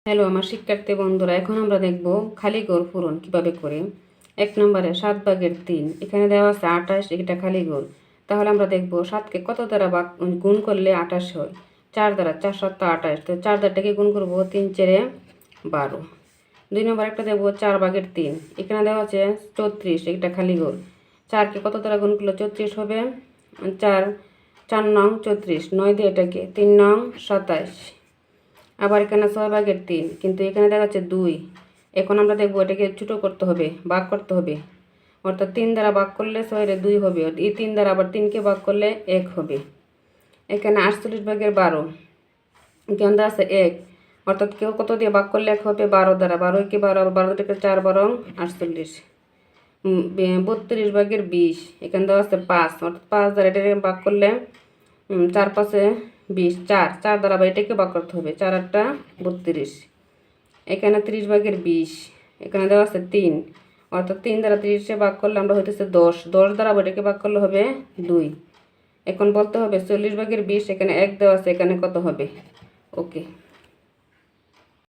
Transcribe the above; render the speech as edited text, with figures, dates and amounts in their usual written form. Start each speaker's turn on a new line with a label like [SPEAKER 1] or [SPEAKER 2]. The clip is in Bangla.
[SPEAKER 1] হ্যালো আমার শিক্ষার্থী বন্ধুরা, এখন আমরা দেখব খালি ঘর পূরণ কিভাবে করে। 1 নম্বরে 7/3, এখানে দেওয়া আছে 28, এটা খালি ঘর। তাহলে আমরা দেখব 7কে কত দ্বারা গুণ করলে 28 হয়। 4 দ্বারা, 4 7 28, তো 4 দ্বারাটাকে গুণ করবো 3 4 12। 2 নম্বর একটা দেখব 4/3, এখানে দেওয়া আছে 34, এটা খালি ঘর। 4কে কত দ্বারা গুণ করলে 34 হবে। 4 4 নং 34, 9 দিয়ে এটাকে 3 নং 27। আবার এখানে 6/3, কিন্তু এখানে দেখা যাচ্ছে 2। এখন আমরা দেখবো এটাকে ছোটো করতে হবে, ভাগ করতে হবে। অর্থাৎ 3 দ্বারা ভাগ করলে 6 2 হবে, এই 3 দ্বারা আবার 3কে ভাগ করলে 1 হবে। এখানে 48/12, এখানে দেওয়া আছে 1, অর্থাৎ কেউ কত দিয়ে ভাগ করলে 1 হবে, 12 দ্বারা। 12 কি 12, 12 থেকে 4 12 48। 32/20, এখানে দেওয়া আছে 5, অর্থাৎ 5 দ্বারা এটাকে ভাগ করলে 4 5 20, 4 4 দ্বারা বা এটাকে ভাগ করতে হবে, 4 8 32। এখানে 30/20, এখানে দেওয়া আছে 3, অর্থাৎ 3 দ্বারা 30-এ ভাগ করলে আমরা হইতেছে 10, 10 দ্বারা এটাকে ভাগ করলে হবে 2। এখন বলতে হবে 40/20, এখানে 1 দেওয়া আছে, এখানে কত হবে। ওকে।